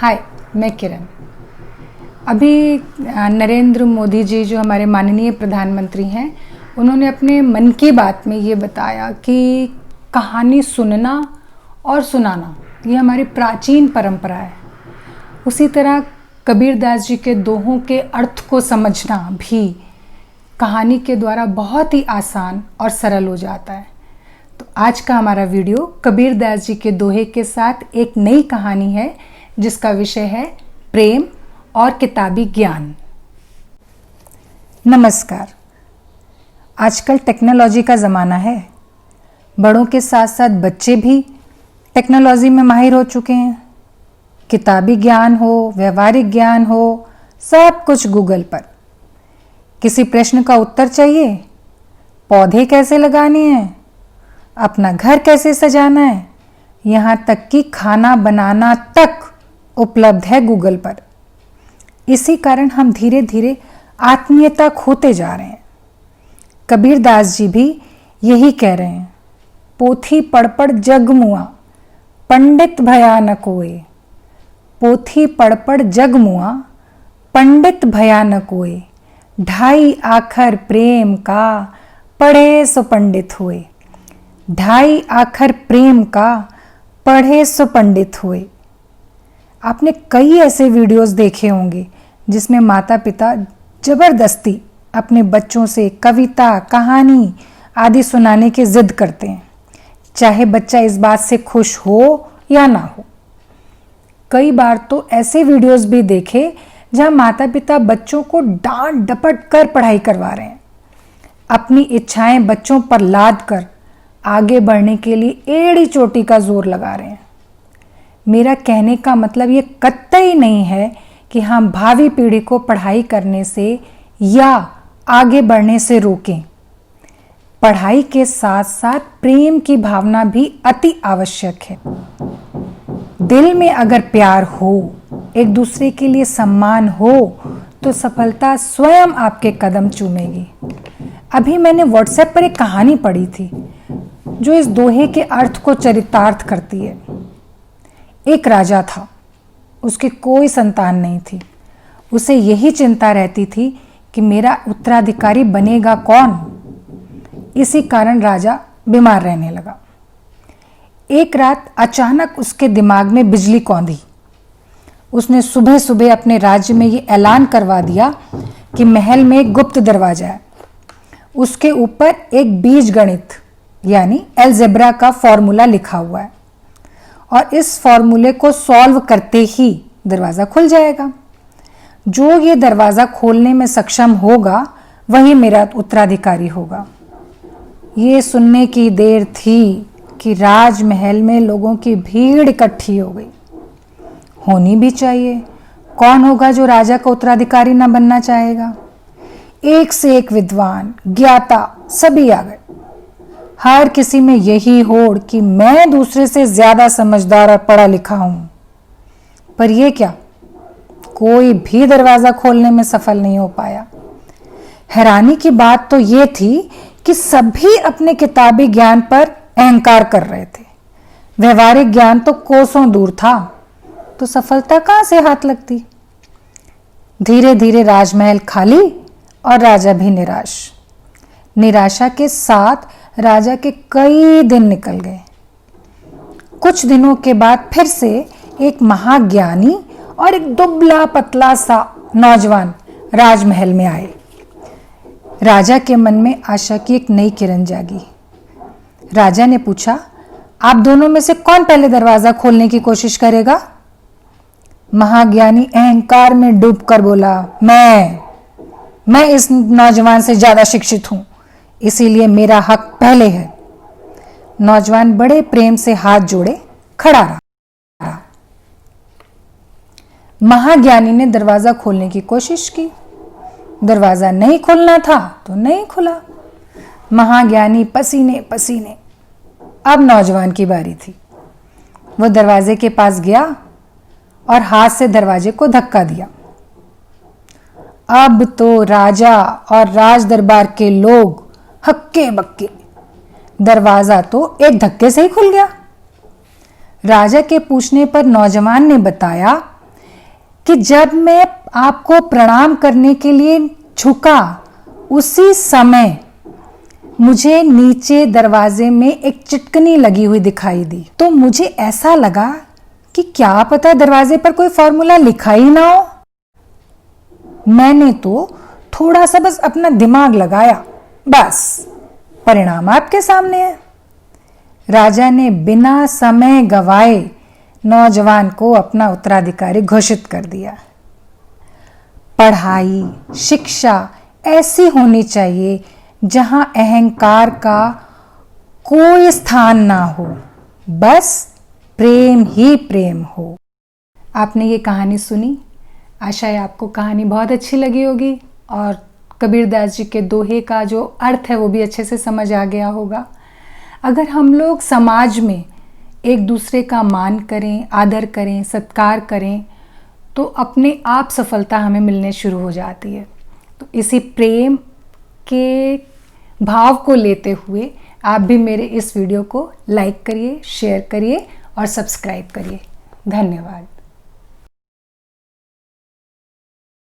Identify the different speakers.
Speaker 1: हाय, मैं किरण। अभी नरेंद्र मोदी जी जो हमारे माननीय प्रधानमंत्री हैं, उन्होंने अपने मन की बात में ये बताया कि कहानी सुनना और सुनाना ये हमारी प्राचीन परंपरा है। उसी तरह कबीरदास जी के दोहों के अर्थ को समझना भी कहानी के द्वारा बहुत ही आसान और सरल हो जाता है। तो आज का हमारा वीडियो कबीरदास जी के दोहे के साथ एक नई कहानी है जिसका विषय है प्रेम और किताबी ज्ञान। नमस्कार। आजकल टेक्नोलॉजी का ज़माना है। बड़ों के साथ साथ बच्चे भी टेक्नोलॉजी में माहिर हो चुके हैं। किताबी ज्ञान हो, व्यवहारिक ज्ञान हो, सब कुछ गूगल पर। किसी प्रश्न का उत्तर चाहिए, पौधे कैसे लगाने हैं, अपना घर कैसे सजाना है, यहाँ तक कि खाना बनाना तक उपलब्ध है गूगल पर। इसी कारण हम धीरे धीरे आत्मीयता खोते जा रहे हैं। कबीरदास जी भी यही कह रहे हैं, पोथी पढ़ पढ़ जग मुआ, पंडित भया न कोय। पोथी पढ़ पढ़ जग मुआ, पंडित भया न कोय। ढाई आखर प्रेम का, पढ़े सो पंडित हुए। ढाई आखर प्रेम का, पढ़े सो पंडित हुए। आपने कई ऐसे वीडियोस देखे होंगे जिसमें माता पिता जबरदस्ती अपने बच्चों से कविता, कहानी आदि सुनाने की जिद करते हैं, चाहे बच्चा इस बात से खुश हो या ना हो। कई बार तो ऐसे वीडियोस भी देखे जहां माता पिता बच्चों को डांट डपट कर पढ़ाई करवा रहे हैं, अपनी इच्छाएं बच्चों पर लाद कर आगे बढ़ने के लिए एड़ी चोटी का जोर लगा रहे हैं। मेरा कहने का मतलब ये कतई नहीं है कि हम भावी पीढ़ी को पढ़ाई करने से या आगे बढ़ने से रोकें। पढ़ाई के साथ साथ प्रेम की भावना भी अति आवश्यक है। दिल में अगर प्यार हो, एक दूसरे के लिए सम्मान हो, तो सफलता स्वयं आपके कदम चूमेगी। अभी मैंने व्हाट्सएप पर एक कहानी पढ़ी थी जो इस दोहे के अर्थ को चरितार्थ करती है। एक राजा था, उसकी कोई संतान नहीं थी। उसे यही चिंता रहती थी कि मेरा उत्तराधिकारी बनेगा कौन। इसी कारण राजा बीमार रहने लगा। एक रात अचानक उसके दिमाग में बिजली कौंधी। उसने सुबह सुबह अपने राज्य में ये ऐलान करवा दिया कि महल में एक गुप्त दरवाजा है, उसके ऊपर एक बीज गणित यानी अलजेब्रा का फॉर्मूला लिखा हुआ है और इस फॉर्मूले को सॉल्व करते ही दरवाजा खुल जाएगा। जो ये दरवाजा खोलने में सक्षम होगा वही मेरा उत्तराधिकारी होगा। ये सुनने की देर थी कि राजमहल में लोगों की भीड़ इकट्ठी हो गई। होनी भी चाहिए। कौन होगा जो राजा का उत्तराधिकारी न बनना चाहेगा। एक से एक विद्वान, ज्ञाता सभी आ गए। हर किसी में यही होड़ कि मैं दूसरे से ज्यादा समझदार और पढ़ा लिखा हूं। पर यह क्या, कोई भी दरवाजा खोलने में सफल नहीं हो पाया। हैरानी की बात तो यह थी कि सभी अपने किताबी ज्ञान पर अहंकार कर रहे थे। व्यवहारिक ज्ञान तो कोसों दूर था, तो सफलता कहां से हाथ लगती। धीरे धीरे राजमहल खाली और राजा भी निराश। निराशा के साथ राजा के कई दिन निकल गए। कुछ दिनों के बाद फिर से एक महाज्ञानी और एक दुबला पतला सा नौजवान राजमहल में आए। राजा के मन में आशा की एक नई किरण जागी। राजा ने पूछा, आप दोनों में से कौन पहले दरवाजा खोलने की कोशिश करेगा। महाज्ञानी अहंकार में डूबकर बोला, मैं इस नौजवान से ज्यादा शिक्षित हूं, इसीलिए मेरा हक पहले है। नौजवान बड़े प्रेम से हाथ जोड़े खड़ा रहा। महाज्ञानी ने दरवाजा खोलने की कोशिश की। दरवाजा नहीं खुलना था तो नहीं खुला। महाज्ञानी पसीने पसीने। अब नौजवान की बारी थी। वह दरवाजे के पास गया और हाथ से दरवाजे को धक्का दिया। अब तो राजा और राज दरबार के लोग हक्के बक्के। दरवाजा तो एक धक्के से ही खुल गया। राजा के पूछने पर नौजवान ने बताया कि जब मैं आपको प्रणाम करने के लिए झुका, उसी समय मुझे नीचे दरवाजे में एक चिटकनी लगी हुई दिखाई दी। तो मुझे ऐसा लगा कि क्या पता दरवाजे पर कोई फॉर्मूला लिखा ही ना हो। मैंने तो थोड़ा सा बस अपना दिमाग लगाया, बस परिणाम आपके सामने है। राजा ने बिना समय गवाए नौजवान को अपना उत्तराधिकारी घोषित कर दिया। पढ़ाई, शिक्षा ऐसी होनी चाहिए जहां अहंकार का कोई स्थान ना हो, बस प्रेम ही प्रेम हो। आपने ये कहानी सुनी, आशा है आपको कहानी बहुत अच्छी लगी होगी और कबीरदास जी के दोहे का जो अर्थ है वो भी अच्छे से समझ आ गया होगा। अगर हम लोग समाज में एक दूसरे का मान करें, आदर करें, सत्कार करें, तो अपने आप सफलता हमें मिलने शुरू हो जाती है। तो इसी प्रेम के भाव को लेते हुए आप भी मेरे इस वीडियो को लाइक करिए, शेयर करिए और सब्सक्राइब करिए। धन्यवाद।